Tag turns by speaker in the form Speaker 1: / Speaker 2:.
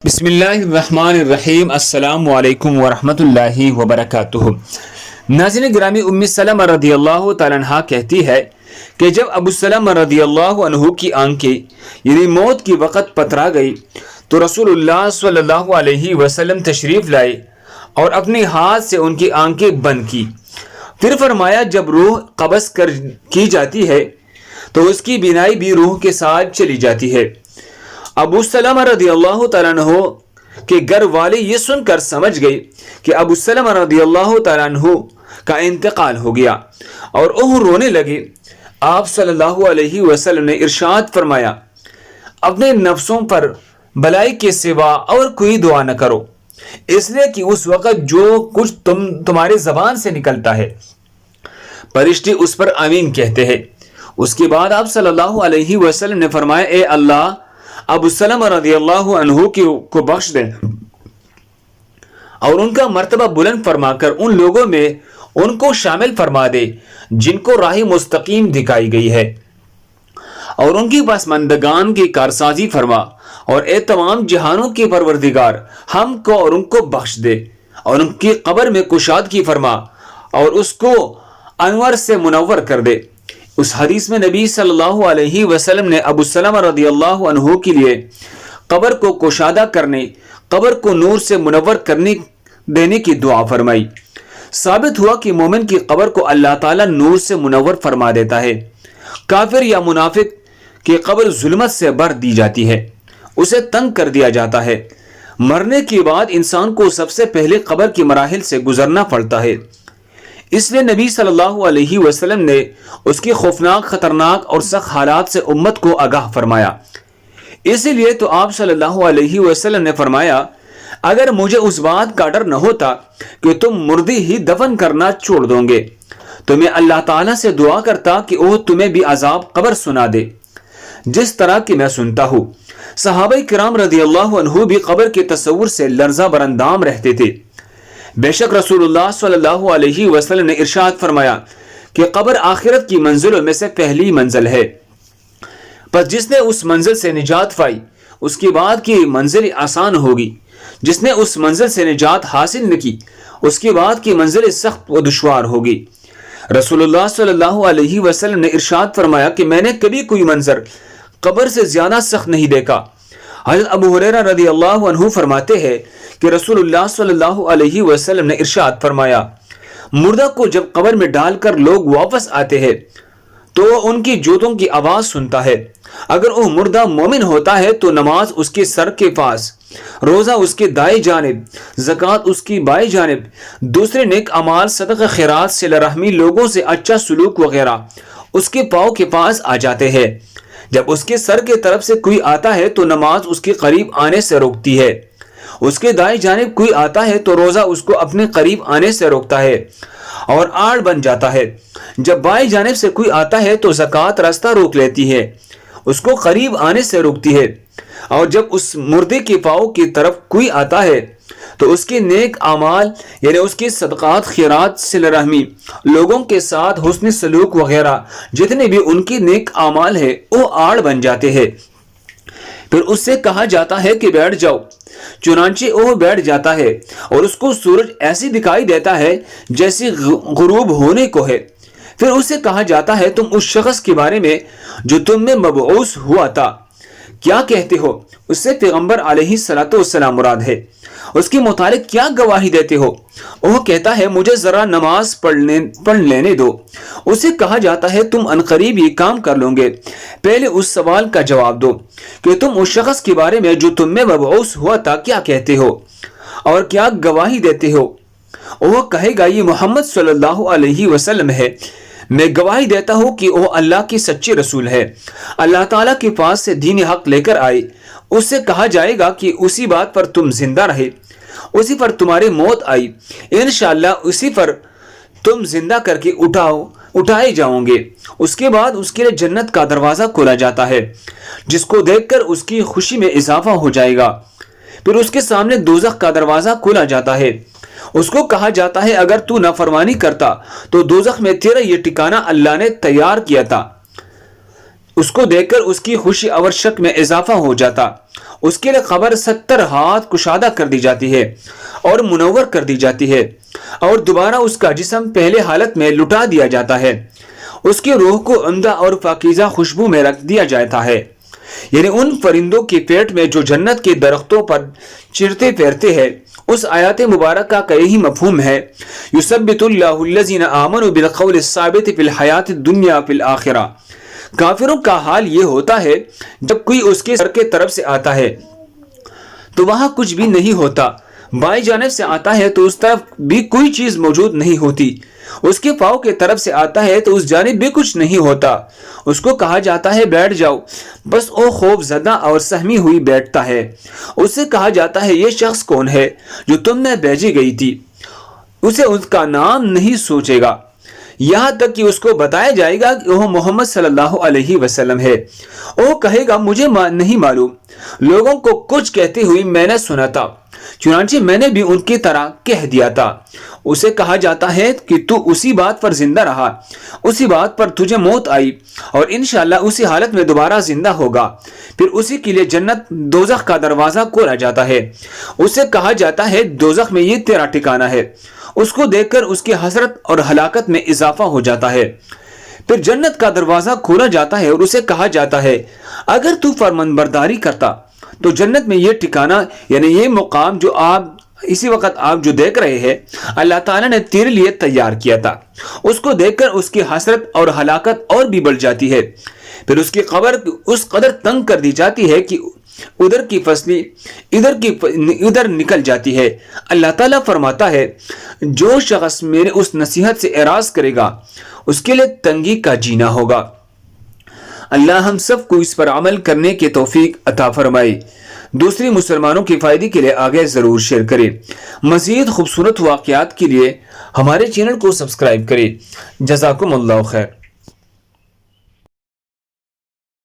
Speaker 1: بسم اللہ الرحمن الرحیم۔ السلام علیکم ورحمۃ اللہ وبرکاتہ۔ ناظرین گرامی، ام سلمہ رضی اللہ تعالیٰ عنہ کہتی ہے کہ جب ابو سلمہ رضی اللہ عنہ کی آنکھیں یعنی موت کی وقت پترا گئی تو رسول اللہ صلی اللہ علیہ وسلم تشریف لائے اور اپنے ہاتھ سے ان کی آنکھیں بند کی۔ پھر فرمایا جب روح قبض کی جاتی ہے تو اس کی بینائی بھی روح کے ساتھ چلی جاتی ہے۔ ابو سلمہ رضی اللہ تعالیٰ عنہ کے گھر والے یہ سن کر سمجھ گئے کہ ابو سلمہ رضی اللہ تعالیٰ عنہ کا انتقال ہو گیا اور وہ رونے لگے۔ آپ صلی اللہ علیہ وسلم نے ارشاد فرمایا، اپنے نفسوں پر بلائی کے سوا اور کوئی دعا نہ کرو، اس لیے کہ اس وقت جو کچھ تمہارے زبان سے نکلتا ہے فرشتے اس پر آمین کہتے ہیں۔ اس کے بعد آپ صلی اللہ علیہ وسلم نے فرمایا، اے اللہ ابو سلمہ رضی اللہ عنہ کو بخش دے اور ان کا مرتبہ بلند فرما کر ان لوگوں میں ان کو شامل فرما دے جن کو راہ مستقیم دکھائی گئی ہے، اور ان کی پسماندگان کی کارسازی فرما، اور اے تمام جہانوں کے پروردگار ہم کو اور ان کو بخش دے اور ان کی قبر میں کشادگی فرما اور اس کو انور سے منور کر دے۔ اس حدیث میں نبی صلی اللہ علیہ وسلم نے ابو سلمہ رضی اللہ عنہ کے لیے قبر کو کشادہ کرنے، قبر کو نور سے منور کرنے دینے کی دعا فرمائی۔ ثابت ہوا کہ مومن کی قبر کو اللہ تعالیٰ نور سے منور فرما دیتا ہے۔ کافر یا منافق کی قبر ظلمت سے بھر دی جاتی ہے، اسے تنگ کر دیا جاتا ہے۔ مرنے کے بعد انسان کو سب سے پہلے قبر کی مراحل سے گزرنا پڑتا ہے، اس لیے نبی صلی اللہ علیہ وسلم نے اس کی خوفناک، خطرناک اور سخت حالات سے امت کو آگاہ فرمایا۔ اسی لیے تو آپ صلی اللہ علیہ وسلم نے فرمایا، اگر مجھے اس بات کا ڈر نہ ہوتا کہ تم مردی ہی دفن کرنا چھوڑ دو گے تو میں اللہ تعالیٰ سے دعا کرتا کہ وہ تمہیں بھی عذاب قبر سنا دے جس طرح کہ میں سنتا ہوں۔ صحابہ کرام رضی اللہ عنہ بھی قبر کے تصور سے لرزہ برندام رہتے تھے۔ بے شک رسول اللہ صلی اللہ علیہ وسلم نے ارشاد فرمایا کہ قبر آخرت کی منزلوں میں سے پہلی منزل ہے، پس جس نے اس منزل سے نجات پائی اس کی بعد کی منزل آسان ہوگی، جس نے اس منزل سے نجات حاصل نہ کی اس کی بعد کی منزل سخت و دشوار ہوگی۔ رسول اللہ صلی اللہ علیہ وسلم نے ارشاد فرمایا کہ میں نے کبھی کوئی منظر قبر سے زیادہ سخت نہیں دیکھا۔ حضرت ابو ہریرہ رضی اللہ عنہ فرماتے ہیں کہ رسول اللہ صلی اللہ علیہ وسلم نے ارشاد فرمایا، مردہ کو جب قبر میں ڈال کر لوگ واپس آتے ہیں تو وہ ان کی جوتوں کی آواز سنتا ہے۔ اگر وہ مردہ مومن ہوتا ہے تو نماز اس کے سر کے پاس، روزہ اس کے دائیں جانب، زکوٰۃ اس کی بائیں جانب، دوسرے نیک اعمال، صدقہ خیرات، صلہ رحمی، لوگوں سے اچھا سلوک وغیرہ اس کے پاؤں کے پاس آ جاتے ہیں۔ جب اس کے سر کے طرف سے کوئی آتا ہے تو نماز اس کے قریب آنے سے روکتی ہے، اس کے دائیں جانب کوئی آتا ہے تو روزہ اس کو اپنے قریب آنے سے روکتا ہے اور آڑ بن جاتا ہے۔ جب بائیں جانب سے کوئی آتا ہے تو زکوٰۃ راستہ روک لیتی ہے، اس کو قریب آنے سے روکتی ہے، اور جب اس مردے کے پاؤں کی طرف کوئی آتا ہے تو اس کے نیک اعمال یعنی اس کے صدقات، خیرات، صلہ رحمی، لوگوں کے ساتھ حسن سلوک وغیرہ جتنے بھی ان کے نیک اعمال ہیں وہ آڑ بن جاتے ہیں۔ پھر اس سے کہا جاتا ہے کہ بیٹھ جاؤ، چنانچہ وہ بیٹھ جاتا ہے اور اس کو سورج ایسی دکھائی دیتا ہے جیسے غروب ہونے کو ہے۔ پھر اسے کہا جاتا ہے تم اس شخص کے بارے میں جو تم میں مبعوث ہوا تھا کیا کہتے ہو؟ اس سے پیغمبر علیہ الصلوۃ والسلام مراد ہے، اس کے متعلق کیا گواہی دیتے ہو؟ وہ کہتا ہے مجھے ذرا نماز پڑھ لینے دو۔ اسے کہا جاتا ہے تم عنقریب یہ کام کر لو گے، پہلے اس سوال کا جواب دو کہ تم اس شخص کے بارے میں جو تم میں مبعوث ہوا تھا کیا کہتے ہو اور کیا گواہی دیتے ہو؟ وہ کہے گا یہ محمد صلی اللہ علیہ وسلم ہے، میں گواہی دیتا ہوں کہ وہ اللہ کی سچے رسول ہے، اللہ تعالیٰ کے پاس سے دین حق لے کر آئے۔ اس سے کہا جائے گا کہ اسی بات پر تم زندہ رہے، اسی پر تمہاری موت آئی، انشاءاللہ اسی پر تم زندہ کر کے اٹھائے جاؤ گے۔ اس کے بعد اس کے لیے جنت کا دروازہ کھولا جاتا ہے جس کو دیکھ کر اس کی خوشی میں اضافہ ہو جائے گا۔ پھر اس کے سامنے دوزخ کا دروازہ کھولا جاتا ہے، اس کو کہا جاتا ہے اگر تو نافرمانی کرتا تو دوزخ میں تیرا یہ ٹھکانہ اللہ نے تیار کیا تھا۔ اس کو دیکھ کر اس کی خوشی اور شک میں اضافہ ہو جاتا۔ اس کے لیے قبر 70 ہاتھ کشادہ کر دی جاتی ہے اور منور کر دی جاتی ہے، اور دوبارہ اس کا جسم پہلے حالت میں لٹا دیا جاتا ہے۔ اس کی روح کو عمدہ اور پاکیزہ خوشبو میں رکھ دیا جاتا ہے، یعنی ان پرندوں کے پیٹ میں جو جنت کے درختوں پر چرتے پھرتے ہیں۔ اس آیات مبارکہ کا یہی مفہوم ہے، یثبت اللہ الذین آمنوا بالقول الثابت فی الحیات الدنیا فی الآخرہ۔ کافروں کا حال یہ ہوتا ہے جب کوئی اس کے سر کے طرف سے آتا ہے تو وہاں کچھ بھی نہیں ہوتا، بائیں جانب سے آتا ہے تو اس طرف بھی کوئی چیز موجود نہیں ہوتی، اس کے پاؤں کے طرف سے آتا ہے تو اس جانب بھی کچھ نہیں ہوتا۔ اس کو کہا جاتا ہے بیٹھ جاؤ، بس وہ خوف زدہ اور سہمی ہوئی بیٹھتا ہے۔ اس سے کہا جاتا ہے یہ شخص کون ہے جو تم نے بھیجی گئی تھی، اسے اس کا نام نہیں سوچے گا، یہاں تک کہ اس کو بتایا جائے گا کہ وہ محمد صلی اللہ علیہ وسلم ہے۔ وہ کہے گا مجھے نہیں معلوم، لوگوں کو کچھ کہتے ہوئے میں نے سنا تھا، چنانچہ میں نے بھی ان کی طرح کہہ دیا تھا۔ اسے کہا جاتا ہے کہ تو اسی بات پر زندہ رہا، اسی بات پر تجھے موت آئی، اور انشاءاللہ اسی حالت میں دوبارہ زندہ ہوگا۔ پھر اسی کے لیے جنت دوزخ کا دروازہ کھولا جاتا ہے۔ اسے کہا جاتا ہے دوزخ میں یہ تیرا ٹھکانہ ہے۔ اس کو دیکھ کر اس کی حسرت اور ہلاکت میں اضافہ ہو جاتا ہے۔ پھر جنت کا دروازہ کھولا جاتا ہے اور اسے کہا جاتا ہے اگر تو فرمانبرداری کرتا تو جنت میں یہ ٹھکانہ، یعنی یہ مقام جو اسی وقت آپ جو دیکھ رہے ہیں، اللہ تعالیٰ نے تیرے لیے تیار کیا تھا۔ اس کو دیکھ کر اس کی حسرت اور ہلاکت اور بھی بڑھ جاتی ہے۔ پھر اس کی قبر اس قدر تنگ کر دی جاتی ہے کہ ادھر کی فصلی ادھر نکل جاتی ہے۔ اللہ تعالیٰ فرماتا ہے جو شخص میرے اس نصیحت سے اعراض کرے گا اس کے لیے تنگی کا جینا ہوگا۔ اللہ ہم سب کو اس پر عمل کرنے کی توفیق عطا فرمائے۔ دوسری مسلمانوں کی فائدے کے لیے آگے ضرور شیئر کریں۔ مزید خوبصورت واقعات کے لیے ہمارے چینل کو سبسکرائب کریں۔ جزاکم اللہ خیر۔